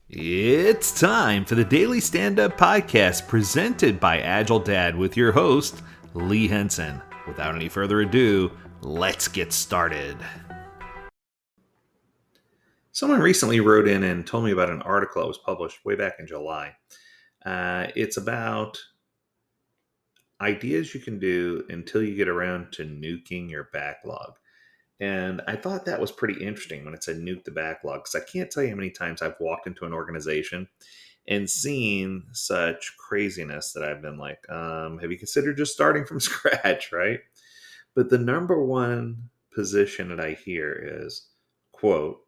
It's time for the Daily Stand Up Podcast presented by Agile Dad with your host, Lee Henson. Without any further ado, let's get started. Someone recently wrote in and told me about an article that was published way back in July. It's about ideas you can do until you get around to nuking your backlog. And I thought that was pretty interesting when it said nuke the backlog, because I can't tell you how many times I've walked into an organization and seen such craziness that I've been like, have you considered just starting from scratch, right? But the number one position that I hear is, quote,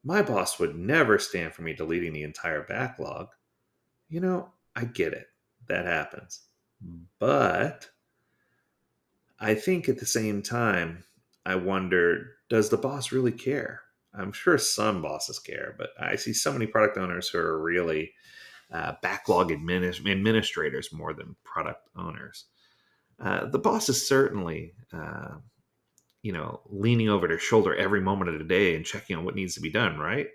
my boss would never stand for me deleting the entire backlog. I get it. That happens. But I think at the same time, I wonder, does the boss really care? I'm sure some bosses care, but I see so many product owners who are really administrators more than product owners. The boss is certainly, leaning over their shoulder every moment of the day and checking on what needs to be done, right?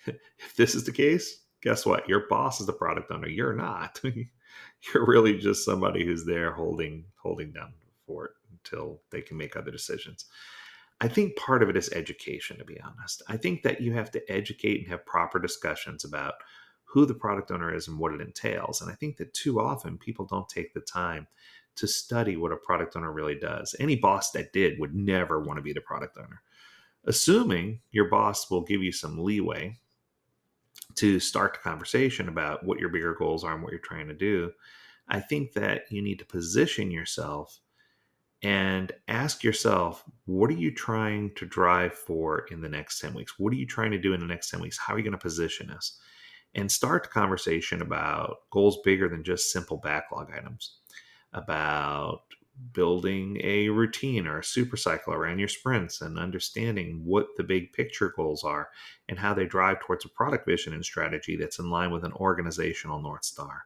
If this is the case, guess what? Your boss is the product owner. You're not. You're really just somebody who's there holding down the fort until they can make other decisions. I think part of it is education, to be honest. I think that you have to educate and have proper discussions about who the product owner is and what it entails. And I think that too often people don't take the time to study what a product owner really does. Any boss that did would never want to be the product owner. Assuming your boss will give you some leeway to start the conversation about what your bigger goals are and what you're trying to do, I think that you need to position yourself and ask yourself, what are you trying to drive for in the next 10 weeks? What are you trying to do in the next 10 weeks? How are you going to position this? And start the conversation about goals bigger than just simple backlog items, about building a routine or a super cycle around your sprints and understanding what the big picture goals are and how they drive towards a product vision and strategy that's in line with an organizational North Star.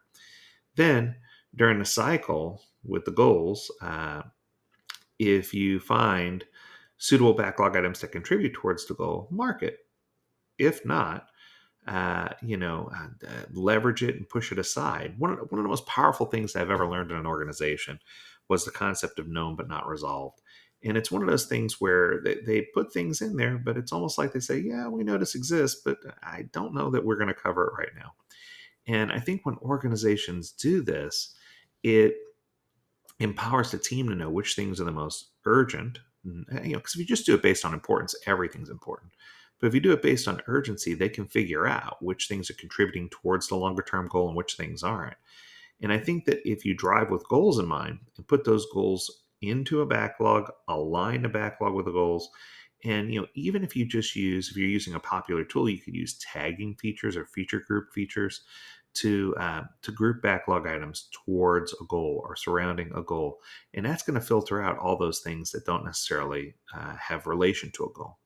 Then, during the cycle with the goals, if you find suitable backlog items that contribute towards the goal, mark it. If not, leverage it and push it aside. One of the most powerful things I've ever learned in an organization was the concept of known but not resolved. And it's one of those things where they put things in there, but it's almost like they say, yeah, we know this exists, but I don't know that we're going to cover it right now. And I think when organizations do this, it empowers the team to know which things are the most urgent. Because if you just do it based on importance, everything's important. But if you do it based on urgency, they can figure out which things are contributing towards the longer term goal and which things aren't. And I think that if you drive with goals in mind and put those goals into a backlog, align the backlog with the goals, and even if if you're using a popular tool, you could use tagging features or feature group features to group backlog items towards a goal or surrounding a goal, and that's going to filter out all those things that don't necessarily have relation to a goal.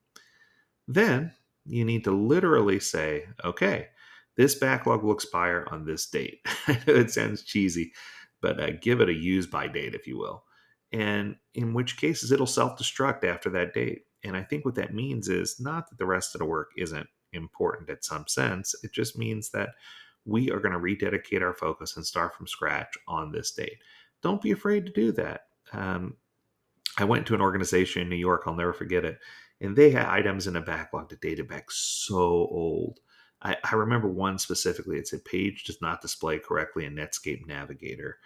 Then you need to literally say, okay, this backlog will expire on this date. I know it sounds cheesy, but give it a use by date, if you will. And in which cases it'll self-destruct after that date. And I think what that means is not that the rest of the work isn't important in some sense. It just means that we are going to rededicate our focus and start from scratch on this date. Don't be afraid to do that. I went to an organization in New York, I'll never forget it, and they had items in a backlog that dated back so old. I remember one specifically. It said page does not display correctly in Netscape Navigator.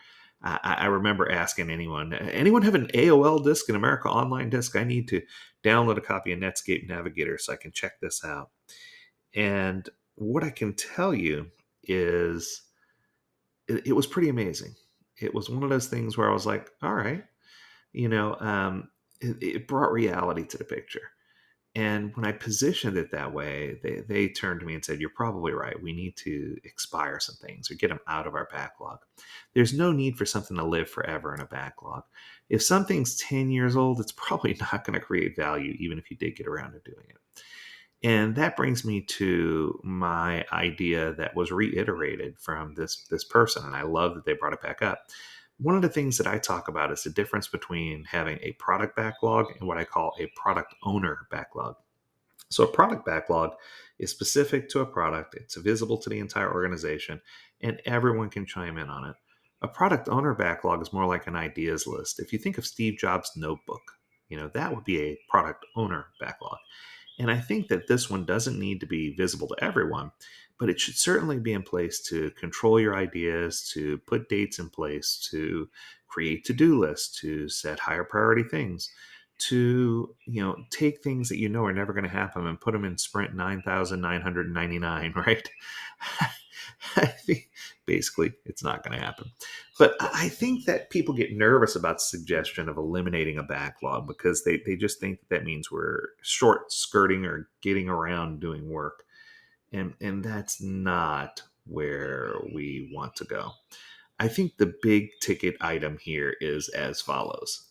I remember asking anyone have an AOL disk, an America Online disk? I need to download a copy of Netscape Navigator so I can check this out. And what I can tell you is it was pretty amazing. It was one of those things where I was like, all right, it brought reality to the picture. And when I positioned it that way, they turned to me and said, you're probably right. We need to expire some things or get them out of our backlog. There's no need for something to live forever in a backlog. If something's 10 years old, it's probably not going to create value, even if you did get around to doing it. And that brings me to my idea that was reiterated from this person, and I love that they brought it back up. One of the things that I talk about is the difference between having a product backlog and what I call a product owner backlog. So a product backlog is specific to a product, it's visible to the entire organization, and everyone can chime in on it. A product owner backlog is more like an ideas list. If you think of Steve Jobs' notebook, that would be a product owner backlog. And I think that this one doesn't need to be visible to everyone, but it should certainly be in place to control your ideas, to put dates in place, to create to-do lists, to set higher priority things, to take things that are never going to happen and put them in sprint 9999, right? I think basically it's not going to happen. But I think that people get nervous about the suggestion of eliminating a backlog because they just think that means we're short skirting or getting around doing work. And that's not where we want to go. I think the big ticket item here is as follows.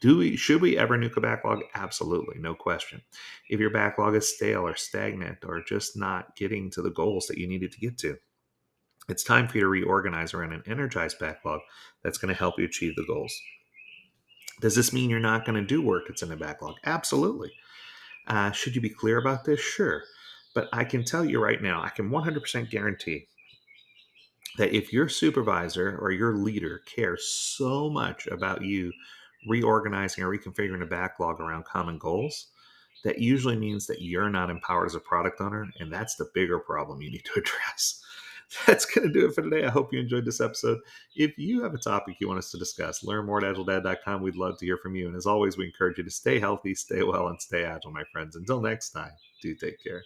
Should we ever nuke a backlog? Absolutely, no question. If your backlog is stale or stagnant or just not getting to the goals that you needed to get to, it's time for you to reorganize around an energized backlog that's going to help you achieve the goals. Does this mean you're not going to do work that's in the backlog? Absolutely. Should you be clear about this? Sure. But I can tell you right now, I can 100% guarantee that if your supervisor or your leader cares so much about you reorganizing or reconfiguring a backlog around common goals, that usually means that you're not empowered as a product owner, and that's the bigger problem you need to address. That's going to do it for today. I hope you enjoyed this episode. If you have a topic you want us to discuss, learn more at agiledad.com. We'd love to hear from you. And as always, we encourage you to stay healthy, stay well, and stay agile, my friends. Until next time, do take care.